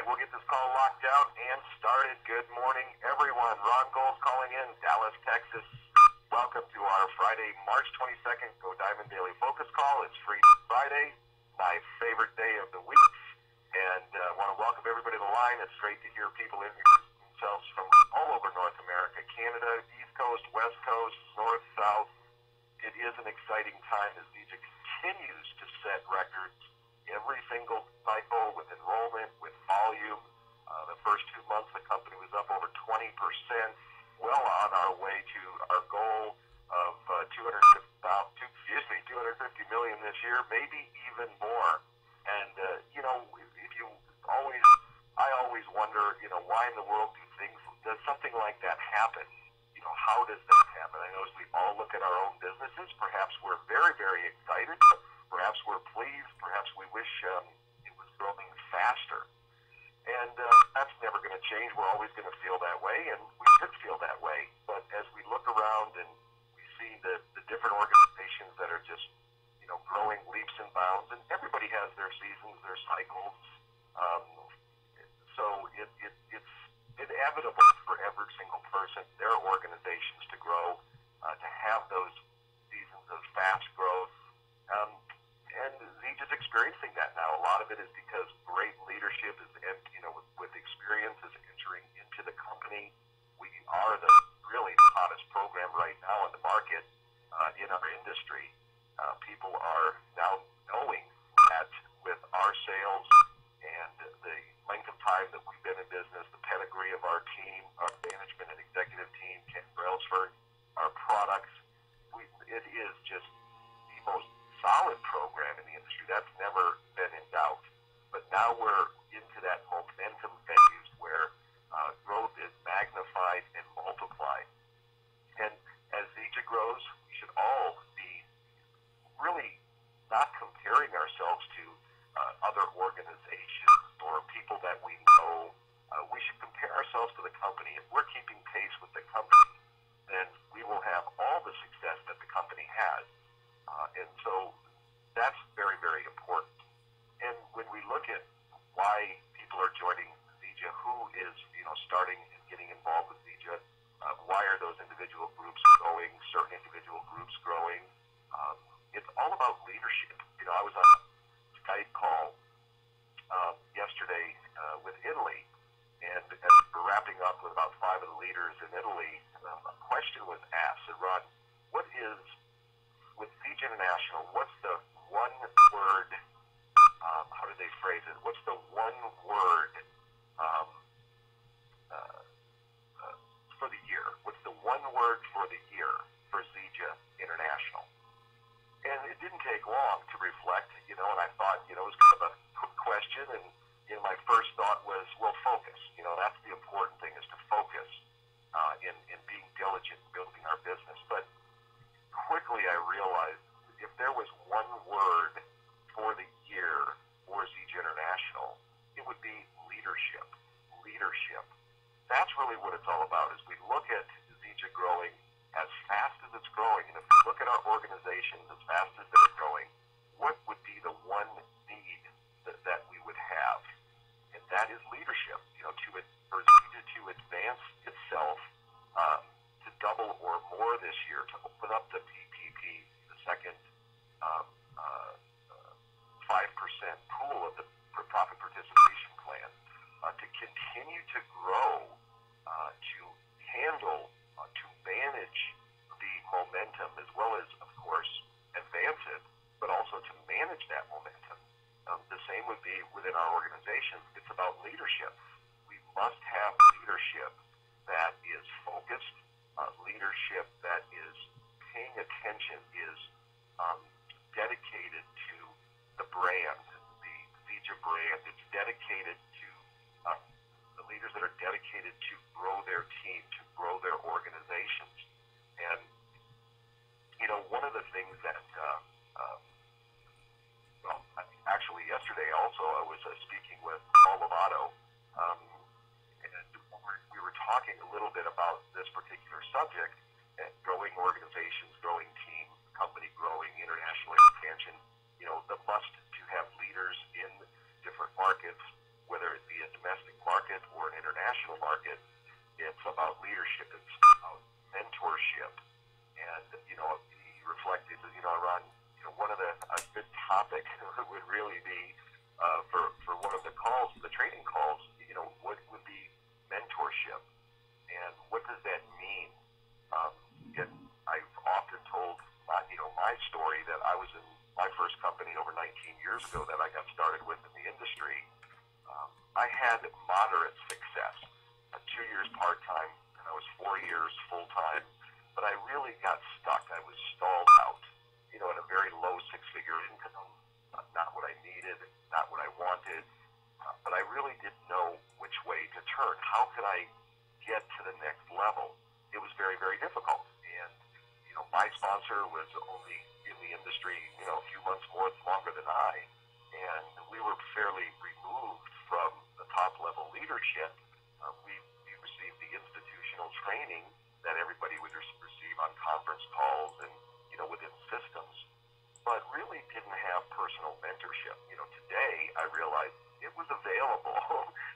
right, we'll get this call locked down and started. Good morning, everyone. Ron Gold's calling in, Dallas, Texas. Welcome to our Friday, March 22nd, Go Diamond Daily Focus Call. It's Free Friday, my favorite day of the week. And I want to welcome everybody to the line. It's great to hear people introduce themselves from all over North America, Canada, East Coast, West Coast, North, South. It is an exciting time as DJ continues to set records every single cycle with enrollment, with volume. The first 2 months, the company was up over 20%, well on our way to our goal of 250 million this year, maybe even more. And, I always wonder, why in the world does something like that happen? How does that happen? I know as we all look at our own businesses, perhaps we're very, very excited. Perhaps we're pleased. Perhaps we wish it was growing faster. And that's never going to change. We're always going to feel that way, and we should feel that way. But as we look around and we see the different organizations that are just, growing leaps and bounds, and everybody has their seasons, their cycles. So it's inevitable for every single person, their organizations to grow, to have those seasons of fast growth. And Zeej is experiencing that now. A lot of it is because great leadership is, with experience is entering into the company. We are really the hottest program right now in the market, in our industry. People are now knowing that with our sales and the length of time that we've been in business, the pedigree of our team, our management and executive team, Ken Brailsford, our products, it is just the most solid program in the industry. That's never been in doubt. But now we're into that momentum phase where growth is magnified and multiplied. And as Zeej grows, we should all be really not comparing ourselves to other organizations or people that we know. We should compare ourselves to the company. If we're keeping pace with the company, then we will have all the success that the company has. And so that's very, very important. And when we look at why people are joining Zeej, who is, starting and getting involved with Zeej, why are those individual groups growing, certain individual groups growing? It's all about leadership. I was on a Skype call yesterday with Italy, and as we're wrapping up with about 5 of the leaders in Italy, a question was asked, and Ron, what is, with Zeej International, what's the one word, how did they phrase it, what's the one word for the year? What's the one word for the year for Zeej International? And it didn't take long to reflect, and I thought, it was kind of a quick question, and my first thought was, well, focus. That's the important thing, is to focus in being diligent in building our business. But quickly I realized if there was one word for the year for Zeej International, it would be leadership. Leadership. That's really what it's all about. As we look at Zeej growing as fast as it's growing, and if we look at our organizations as fast as they're growing, what would be the one need that we would have? And that is leadership. For Zeej to advance itself, to double or more this year, to open up the PPP, the second 5% pool of the profit participation plan, to continue to grow, to handle, to manage the momentum, as well as, of course, advance it, but also to manage that momentum. The same would be within our organization. It's about leadership. We must have leadership that is focused, leadership that is paying attention, is dedicated to the brand, the Zeej brand. It's dedicated to the leaders that are dedicated to grow their team, to grow their organizations. And, one of the things that, actually yesterday also I was speaking with Paul Lovato, and we were moderate success. 2 years part-time, and I was 4 years full-time, but I really got stuck. I was stalled out, at a very low six-figure income, not what I needed, not what I wanted, but I really didn't know which way to turn. How could I get to the next level? It was very, very difficult. And, my sponsor was only in the industry, a few months longer than I, and we were fairly removed from the top-level leadership. We received the institutional training that everybody would receive on conference calls and, within systems, but really didn't have personal mentorship. Today I realized it was available.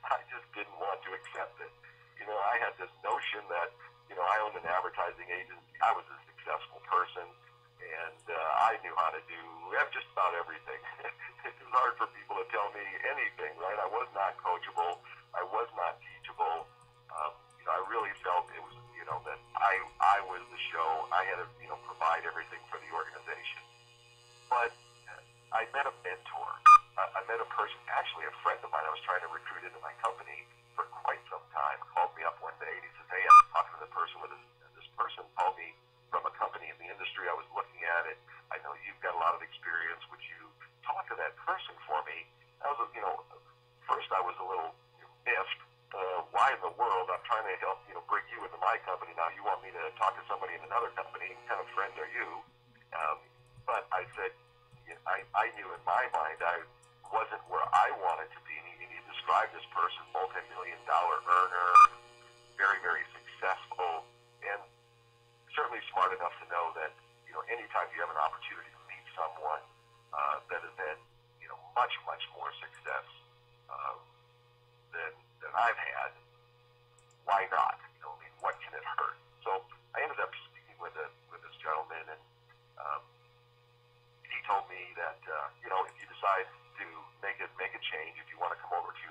I just didn't want to accept it. I had this notion that, I owned an advertising agency. I was a successful person, and I knew how to do just about everything. It was hard for people to tell me anything, right? I was not coachable. I was not teachable. I really felt it was, that I was the show. I had to, provide everything for the organization. But I met a mentor. I met a person, actually a friend of mine I was trying to recruit into my company for quite some time, called me up one day and he says, hey, I'm talking to the person with this person called me from a company in the industry. I was looking at it. I know you've got a lot of experience. Would you talk to that person for me? I was, first I was a little miffed. Why in the world? I'm trying to help, bring you into my company. Now you want me to talk to somebody in another company? What kind of friend are you? But I said, I knew in my mind I wasn't where I wanted to be. And he described this person, multi-million-dollar earner, very, very successful, and certainly smart enough to know that, anytime you have an opportunity to meet someone that has had, much, much more success than I've had, why not? What can it hurt? So I ended up speaking with this gentleman, and he told me that if you decide to make a change, if you want to come over to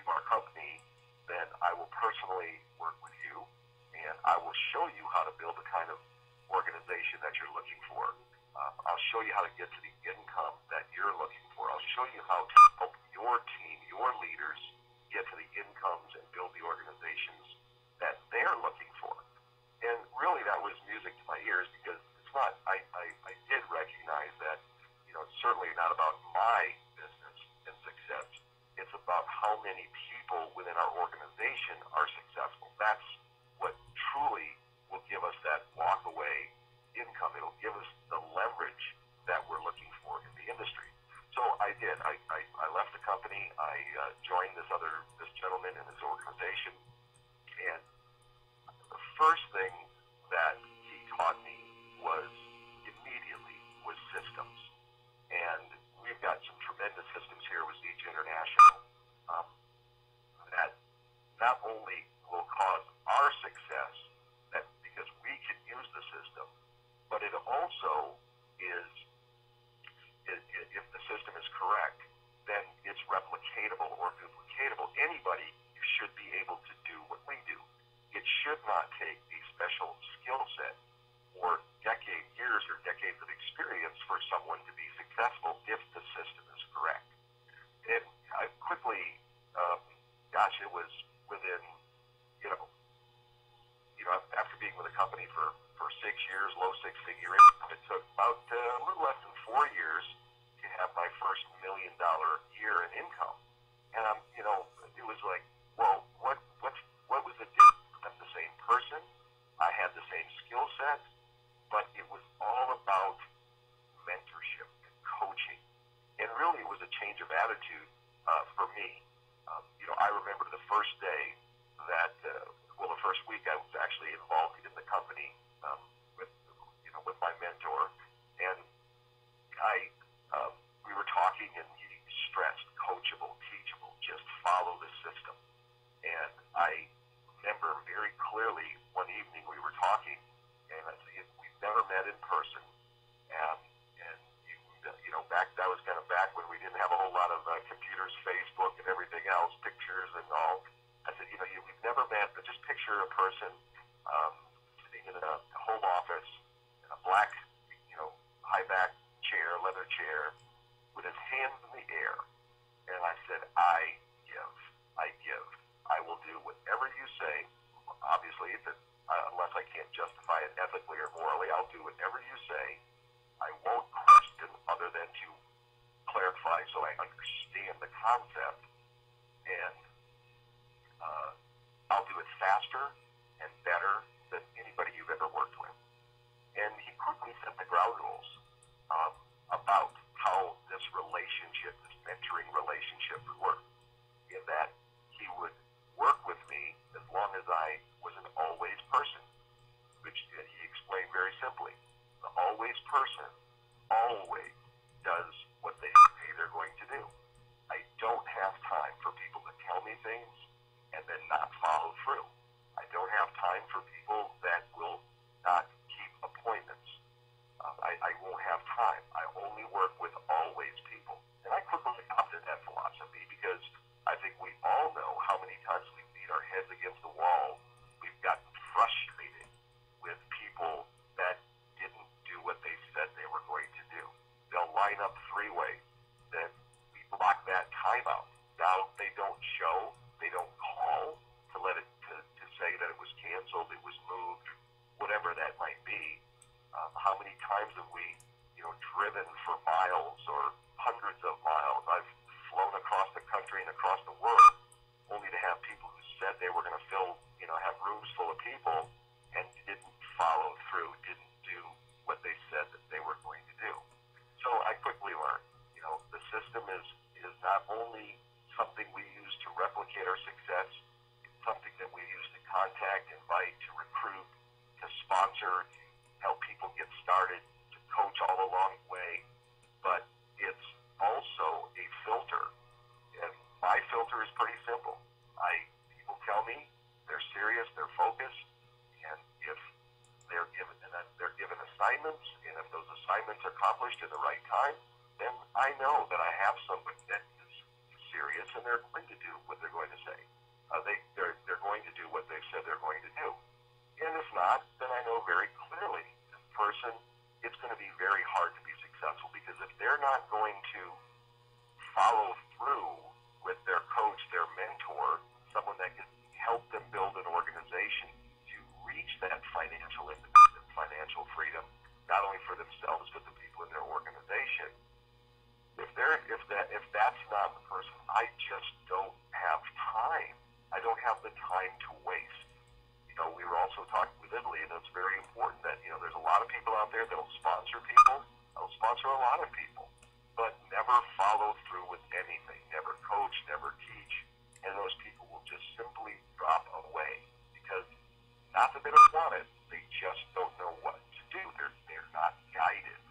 our company, then I will personally work with you, and I will show you how to build the kind of organization that you're looking for. I'll show you how to get to the income that you're looking for. I'll show you how to help your team, your leaders, get to the incomes and build the organizations that they're looking for. And really that was music to my ears, because it's not, I did recognize that, it's certainly not about my business and success. It's about how many people within our organization are successful. That's what truly will give us that walk-away income. It'll give us the leverage that we're looking for in the industry. So I did. I left the company. I joined this gentleman in his organization. And the first thing that he taught me was systems. And we've got some tremendous systems here with Zeech International that not only will cause our success, that because we can use the system, but it also is, if the system is correct, then it's replicatable or duplicatable. Anybody should be able to do what we do. It should not take a special skill set or years or decades of experience for someone to be successful if the system is correct. And I quickly, it was within, after being with a company for 6 years, low six-figure income, it took about a little less than 4 years to have my first $1 million year in income. And it was like, well, what was the difference? I'm the same person. I had the same skill set, but it was all about mentorship and coaching. And really it was a change of attitude for me. I remember the first day that, the first week I was actually involved in the company with my mentor, and we were talking, and he stressed coachable, teachable, just follow the system. And I remember very clearly one evening we were talking, and I said, we've never met in person, and that was kind of back when we didn't have a whole lot of computers, Facebook, and everything else, pictures and all. I said, we've never met, but just picture a person sitting in a home office in a black, high back chair, leather chair, with his hands in the air. And I said, I something we use to replicate our success. It's something that we use to contact, invite, to recruit, to sponsor, to help people get started, to coach all along the way. But it's also a filter. And my filter is pretty simple. People tell me they're serious, they're focused, and if they're given assignments, and if those assignments are accomplished in the right time, then I know that I have somebody that is serious, and they're going to do what they're going to say. They're going to do what they've said they're going to do. And if not, then I know very clearly this person, it's going to be very hard to be successful, because if they're not going to follow through with their coach, their mentor, someone that can help them build an organization to reach that financial independence, financial freedom, not only for themselves but the people in their organization. If that's not the person, I just don't have time. I don't have the time to waste. We were also talking with Italy, and it's very important that there's a lot of people out there that'll sponsor people. They'll sponsor a lot of people, but never follow through with anything. Never coach, never teach, and those people will just simply drop away, because not that they don't want it, they just don't know what to do. They're not guided.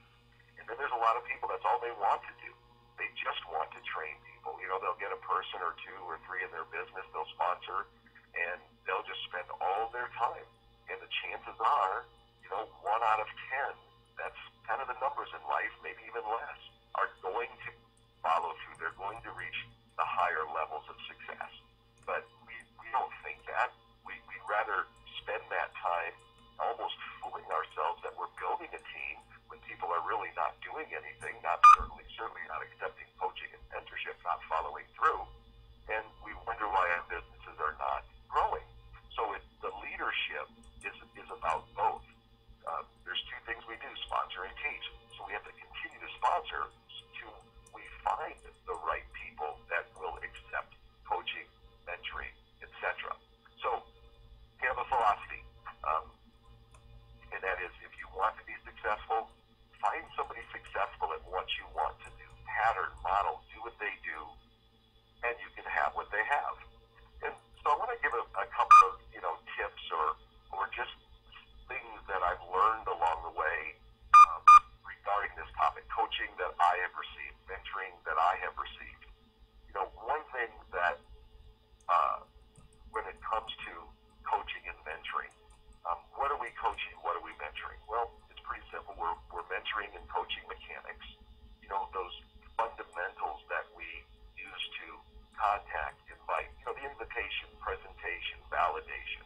And then there's a lot of people, that's all they want to do. They just want to train people. They'll get a person or two or three in their business they'll sponsor, and they'll just spend all their time. And the chances are, 1 out of 10, that's kind of the numbers in life, maybe even less, are going to follow through. They're going to reach the higher levels of success. But we don't think that. We'd rather spend that time almost fooling ourselves that we're building a team when people are really not doing anything, certainly not accepting coaching and mentorship, not following through. And we wonder why our businesses are not growing. So the leadership is about both. There's two things we do, sponsor and teach. So we have to continue to sponsor till we find the right people that will accept coaching, mentoring, etc. So we have a philosophy, and that is, if you want to be successful, find somebody successful at what you want to do. Pattern, model, do what they do, and you can have what they have. And so I want to give a couple of tips or just things that I've learned along the way regarding this topic, coaching that I have received, mentoring that I have received. One thing that when it comes to coaching and mentoring, what are we coaching? What are we mentoring? Well, it's pretty simple. We're mentoring and coaching mechanics. Those fundamentals that we use to contact, invite, the invitation, presentation, validation,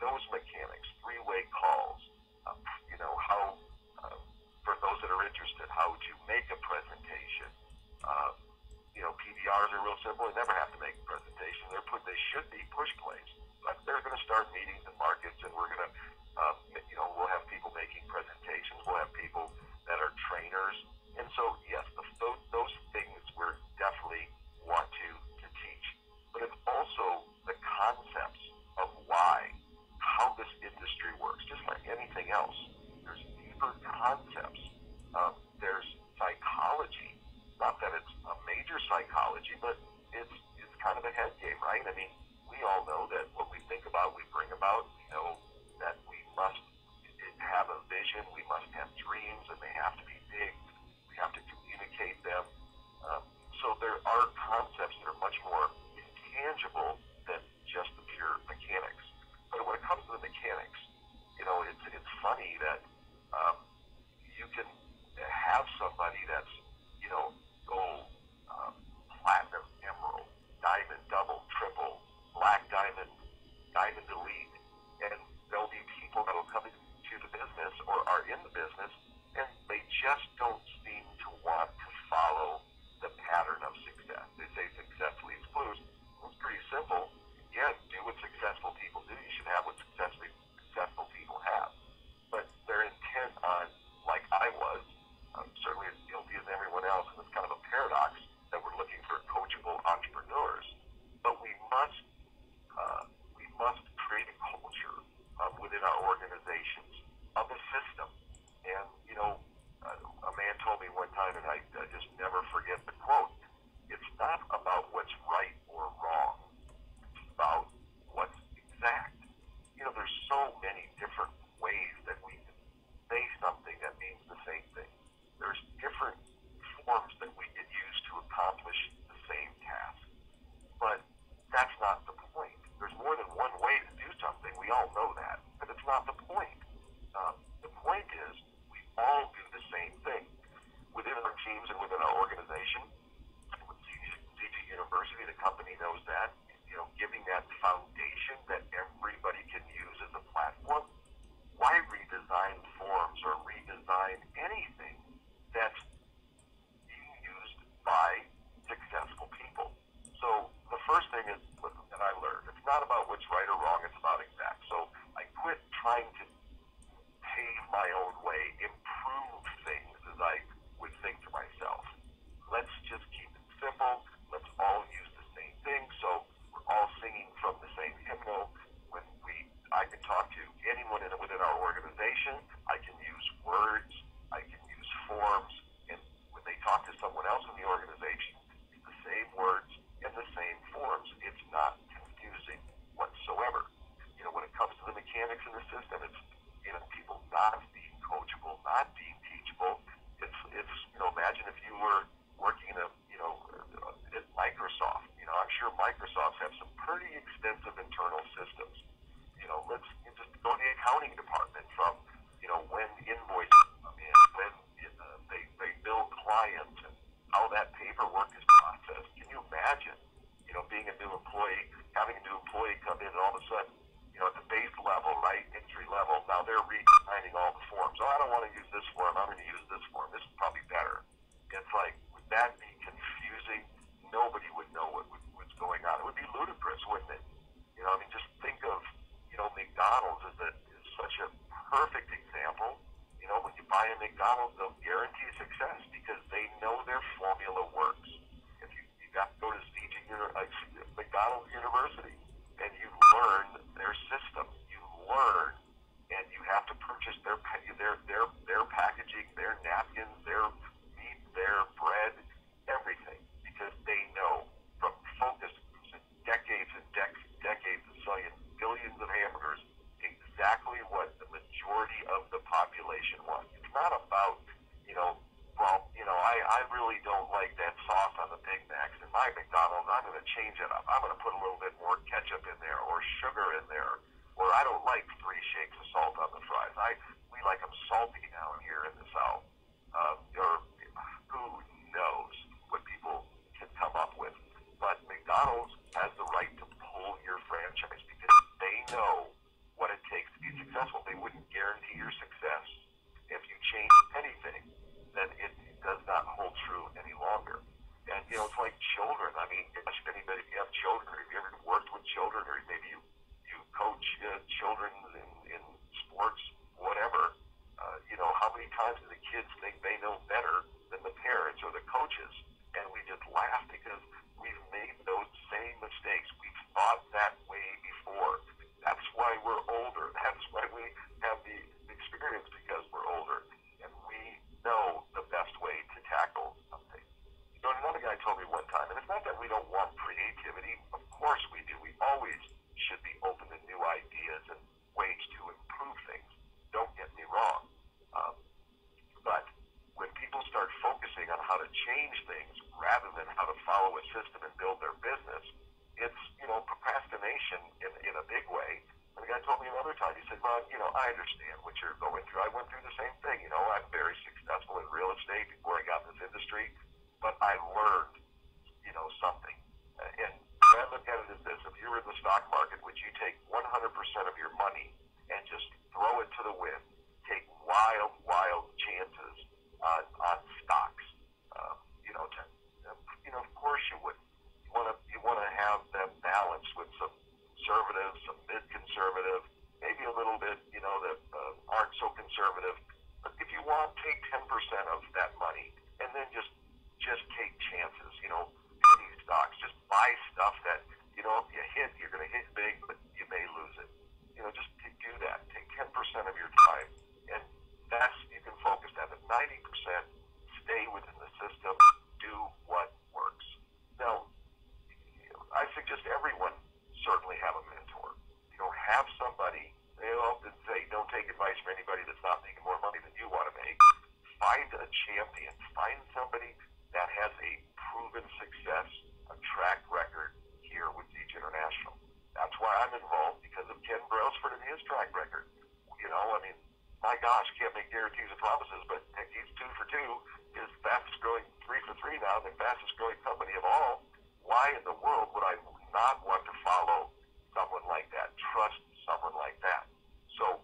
those mechanics, three-way calls, how, for those that are interested, how to make a presentation. PDRs are real simple. They never have to make a presentation. They should be push plays, but they're going to start meetings and markets, and we're going to, we'll have people making presentations. We'll have people that are trainers. And so, yes, those things we definitely want to teach. But it's also the concepts of why, how this industry works, just like anything else. There's deeper concepts. There's psychology. Not that it's a major psychology, but it's kind of a head game, right? I mean, we all know that what we think about, we bring about. We know that we must have a vision. We must have dreams, and they have to be big. We have to communicate them. So there are concepts that are much more intangible than just the pure mechanics. But when it comes to the mechanics, it's funny that you can have somebody that's gold, platinum, emerald, diamond, double, triple, to change it up. I'm going to put a little bit more ketchup in there or sugar in there, or I don't like 3 shakes of salt on the fries. We like them salty down here in the South. Or who knows what people can come up with. But McDonald's has the right to pull your franchise because they know what it takes to be successful. They wouldn't guarantee your success if you change anything, then it does not hold true any longer. And, it's like children. I mean, if anybody, if you have children, or if you ever worked with children, or maybe you coach children in sports, whatever, how many times do the kids think they know better than the parents or the coaches? And we just laugh because we've made those same mistakes. We've thought that way before. That's why we're older. That's why we have the experience, because we're older. And we know the best way to tackle something. Another guy told me one time, and it's not that we don't want creativity. Of course we do. We always should be open to new ideas and ways to improve things. Don't get me wrong. But when people start focusing on how to change things rather than how to follow a system and build their business, it's, procrastination in a big way. And the guy told me another time, he said, Ron, I understand what you're going through. I went through the same thing. I'm very successful in real estate before I got in this industry, but I learned, something. And I look at it as this: if you're in the stock market, would you take 100% of your money and just throw it to the wind, take wild chances on stocks? Of course you would. You want to have them balanced with some conservative, some mid-conservative, maybe a little bit, that aren't so conservative. But if you want, take 10% of that money and then just take chances. Penny stocks. Just buy stuff that, if you hit, you're going to hit big, but you may lose it. Just do that. Take 10% of your time, and you can focus that. But 90%, stay within the system. Do what works. Now, I suggest everyone certainly have a mentor. Have somebody. They often say, don't take advice from anybody that's not making more money than you want to make. Find a champion. Find somebody that has a proven success, a track record here with Siege International. That's why I'm involved, because of Ken Brailsford and his track record. My gosh, can't make guarantees or promises, but heck, he's 2 for 2. His fastest growing 3 for 3 now, the fastest growing company of all. Why in the world would I not want to follow someone like that, trust someone like that? So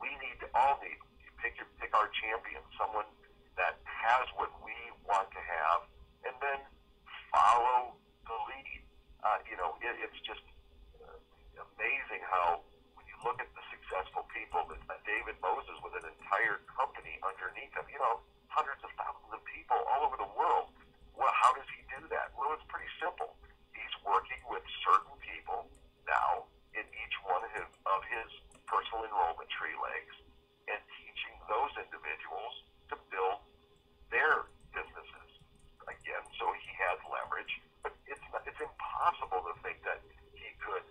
we all need to pick our champion, someone that has what we want to have, and then follow the lead. It's just amazing how when you look at the successful people, that David Moses with an entire company underneath him, hundreds of thousands of people all over the world. Well, how does he do that? Well, it's pretty simple. He's working with certain people now in each one of his personal enrollment tree legs and teaching those individuals to build their businesses. Again, so he has leverage, but it's impossible to think that he could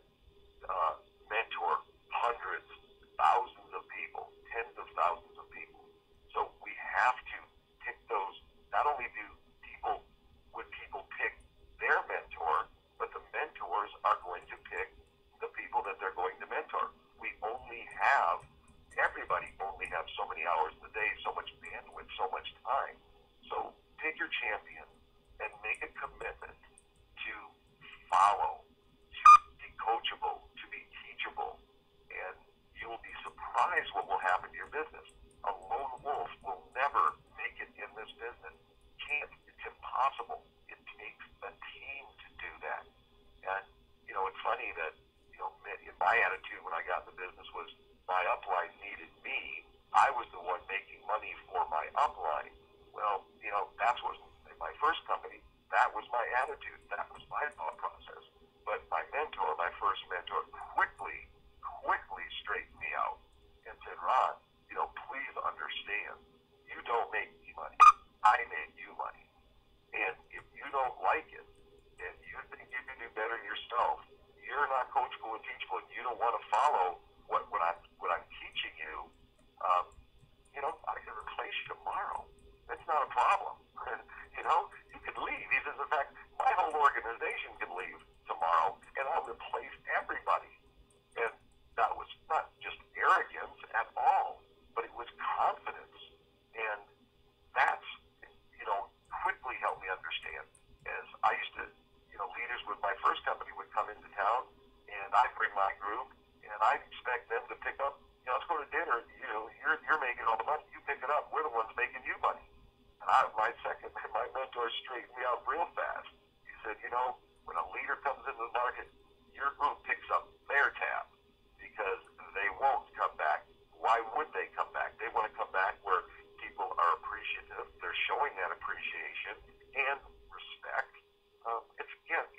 mentor hundreds, thousands of people, tens of thousands of people. So we have to pick those. Not only would people pick their mentor, but the mentors are going to pick the people that they're going to mentor. Everybody only has so many hours in the day, so much bandwidth, so much time. So pick your champion and make a commitment to follow, to be coachable, to be teachable, and you will be surprised what will happen to your business. A lone wolf will never make it in this business. Can't. It's impossible. It takes a team to do that. And, it's funny that, in my attitude when I got in the business was my upline needed me. I was the one making money for my upline. Well, that was in my first company. That was my attitude. That was my thought process. But my first mentor, quickly straightened me out and said, Ron, please understand, you don't make me money. I make you money. And if you don't like it, and you think you can do better yourself, you're not coachable and teachable, and you don't want to follow what I'm teaching you, I can replace you tomorrow. That's not a problem. You could leave. He says, in fact, my whole organization can in my group, and I expect them to pick up, let's go to dinner. You're making all the money. You pick it up. We're the ones making you money. And my mentor straightened me out real fast. He said, when a leader comes into the market, your group picks up their tab because they won't come back. Why would they come back? They want to come back where people are appreciative. They're showing that appreciation and respect.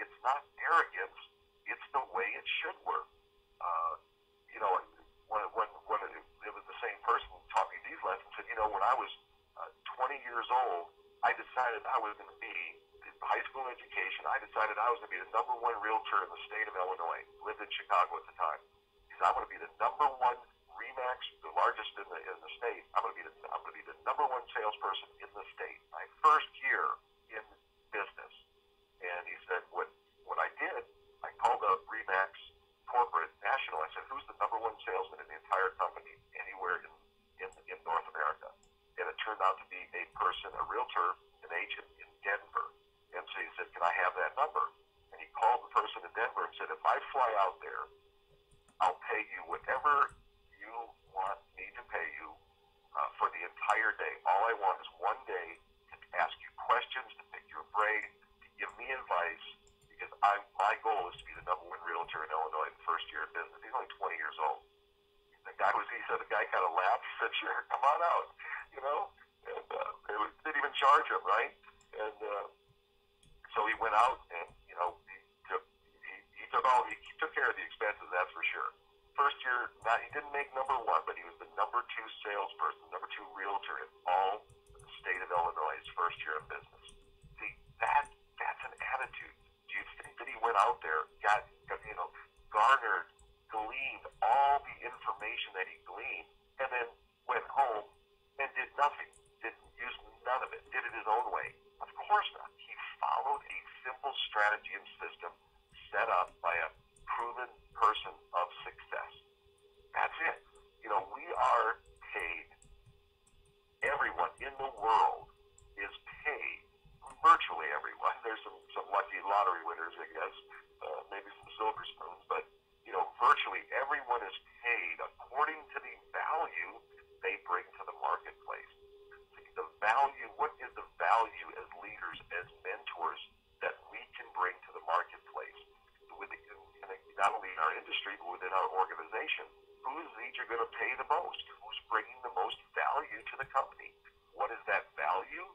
It's not arrogance. It's the way it should work. It was the same person who taught me these lessons. Said, when I was 20 years old, I decided I was going to be in high school education. I decided I was going to be the number one realtor in the state of Illinois. Lived in Chicago at the time. He said, I'm going to be the number one Remax, the largest in the state. I'm going to be the number one salesperson in the state. My first year in business. And he said, what I did, I called up Remax corporate national. I said, who's the number one salesman in the entire company anywhere in North America? And it turned out to be a realtor, an agent in Denver. And so he said, can I have that number? And he called the person in Denver and said, if I fly out there, I'll pay you whatever you want me to pay you for the entire day. All I want is one day to ask you questions, to pick your brain, to give me advice, because my goal is to be the number one realtor in Illinois in the first year of business. He's only 20 years old. The guy kind of laughed. He said, sure, come on out, and didn't even charge him, right? And so he went out and, he took care of the expenses, that's for sure. First year, he didn't make number one, but he was the number two salesperson, number two realtor in all the state of Illinois his first year of business. See, that's an attitude. Do you think that he went out there, garnered, gleaned all the information that he gleaned, and then went home and did nothing, didn't use none of it, did it his own way? Of course not. He followed a simple strategy and system set up by a proven person of success. That's it. We are paid. Everyone in the world is paid. Virtually everyone. There's some lucky lottery winners, I guess, maybe some silver spoons, but virtually everyone is paid according to the value they bring to the marketplace. The value, what is the value as leaders, as mentors that we can bring to the marketplace? Not only in our industry, but within our organization. Who is each going to pay the most? Who's bringing the most value to the company? What is that value?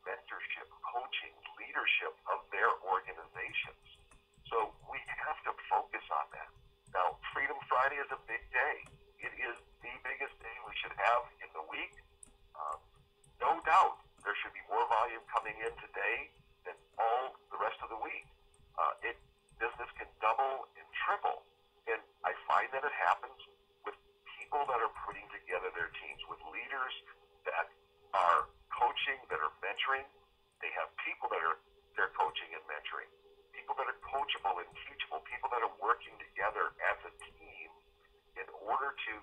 Mentorship, coaching, leadership of their organizations. So we have to focus on that. Now, Freedom Friday is a big day. It is the biggest day we should have in the week. No doubt there should be more volume coming in today than all the rest of the week. Business can double and triple. And I find that it happens with people that are putting together their teams, with leaders that are coaching, that are mentoring. They have people that they're coaching and mentoring, people that are coachable and teachable, people that are working together as a team in order to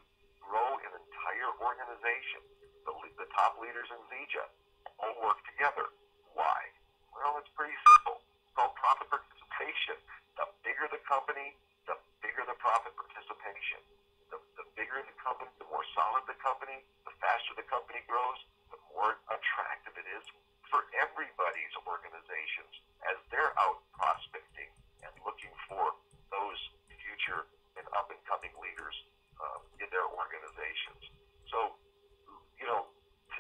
grow an entire organization. The top leaders in Zija all work together. Why? Well, it's pretty simple. It's called profit participation. The bigger the company, the bigger the profit participation. The bigger the company, the more solid the company, the faster the company grows, the more attractive it is for everybody's organizations as they're out prospecting and looking for those future and up-and-coming leaders in their organizations. So,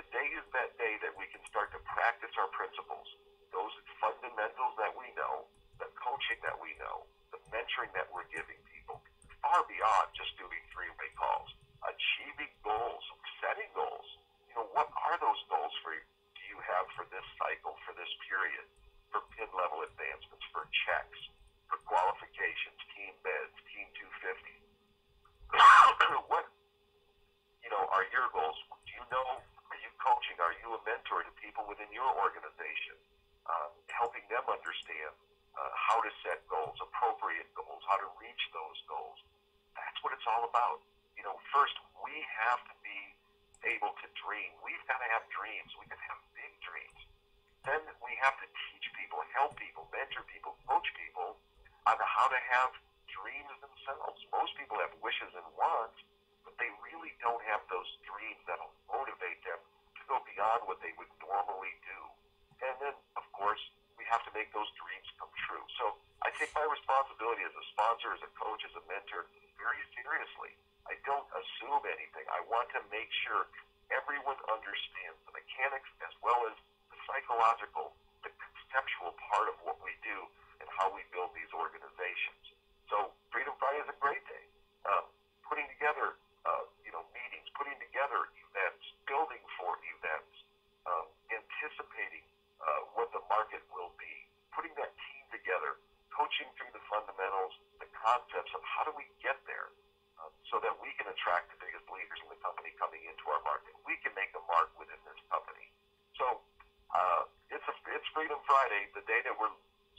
today is that day that we can start to practice our principles, those fundamentals that we know, the coaching that we know, the mentoring that we're giving people, far beyond just doing three-way calls, achieving goals, setting goals. What are those goals do you have for this cycle, for this period, for PIN level advancements, for checks, for qualifications, team beds, team 250? What, are your goals? Do you know, are you coaching, are you a mentor to people within your organization, helping them understand how to set goals, appropriate goals, how to reach those goals? That's what it's all about. First, we have to be able to dream. We've got to have dreams. We've got to have big dreams. Then we have to teach people, help people, mentor people, coach people on how to have dreams themselves. Most people have wishes and wants, but they really don't have those dreams that'll motivate them to go beyond what they would normally do. And then, of course, we have to make those dreams come true. So I take my responsibility as a sponsor, as a coach, as a mentor very seriously. I don't assume anything. I want to make sure everyone understands the mechanics as well as the psychological, the conceptual part of what we do and how we build these organizations. So Freedom Friday is a great day. Putting together, meetings, putting together events, building for events, anticipating what the market will be, putting that team together, coaching through the fundamentals, the concepts of how do we get there so that we can attract the biggest leaders in the company coming into our market. We can make a mark within this company. So it's Freedom Friday, the day that we're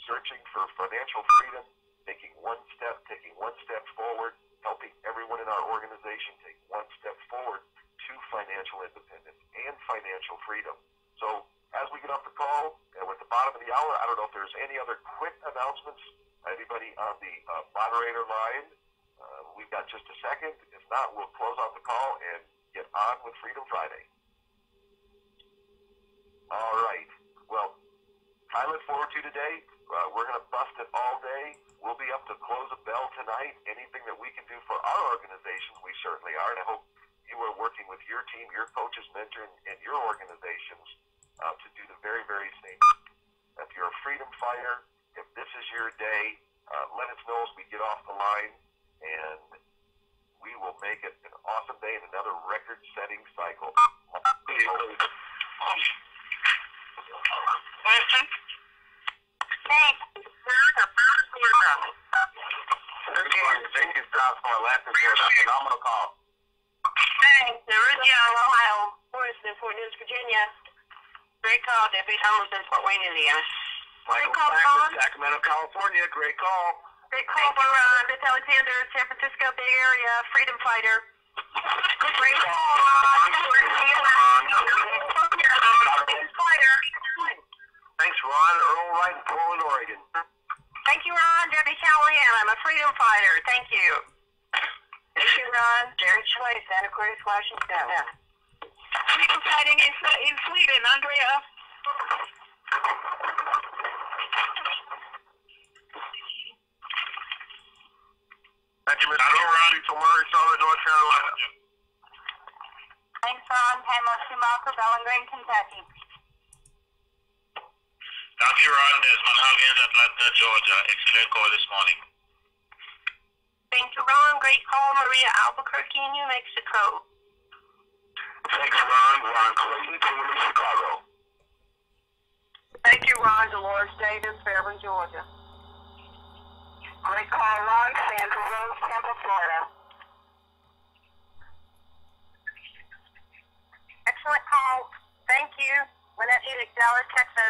searching for financial freedom, taking one step forward, helping everyone in our organization take one step forward to financial independence and financial freedom. So as we get off the call, and we're at the bottom of the hour, I don't know if there's any other quick announcements. Anybody on the moderator line? We've got just a second. If not, we'll close out the call and get on with Freedom Friday. All right. Well, I look forward to today. We're going to bust it all day. We'll be up to close a bell tonight. Anything that we can do for our organizations, we certainly are. And I hope you are working with your team, your coaches, mentor, and your organizations to do the very, very same. If you're a freedom fighter, if this is your day, let us know as we get off the line, and we will make it an awesome day and another record-setting cycle. Thank you, Scott, for our last phenomenal call. Thanks. Louisiana, Ohio, Fort News, Virginia. Great call, Debbie Thomas in Fort Wayne, Indiana. Great call, Ron. Sacramento, California. Great call. Great call, Ron. It's Alexander, San Francisco Bay Area, freedom fighter. Great call, Ron. Thanks, Ron. Earl Wright in Portland, Oregon. Thank you, Ron. Debbie Callahan. I'm a freedom fighter. Thank you. Thank you, Ron. Jerry Choi, Santa Cruz, Washington. Freedom fighting in Sweden, Andrea. Thank you, Mr. Ron. From Murray, Charlotte, North Carolina. Thanks, Ron. Pamela Schumacher, Bowling Green, Kentucky. Thank you, Ron. Desmond Huggins, Atlanta, Georgia. Excellent call this morning. Thank you, Ron. Great call, Maria Albuquerque, New Mexico. Thanks, Ron. Ron Clayton, Chicago. Thank you, Ron. Dolores Davis, Fairburn, Georgia. Great call, Ron. Sandra Rose, Tampa, Florida. Excellent call. Thank you. Lynette Edick, Dallas, Texas.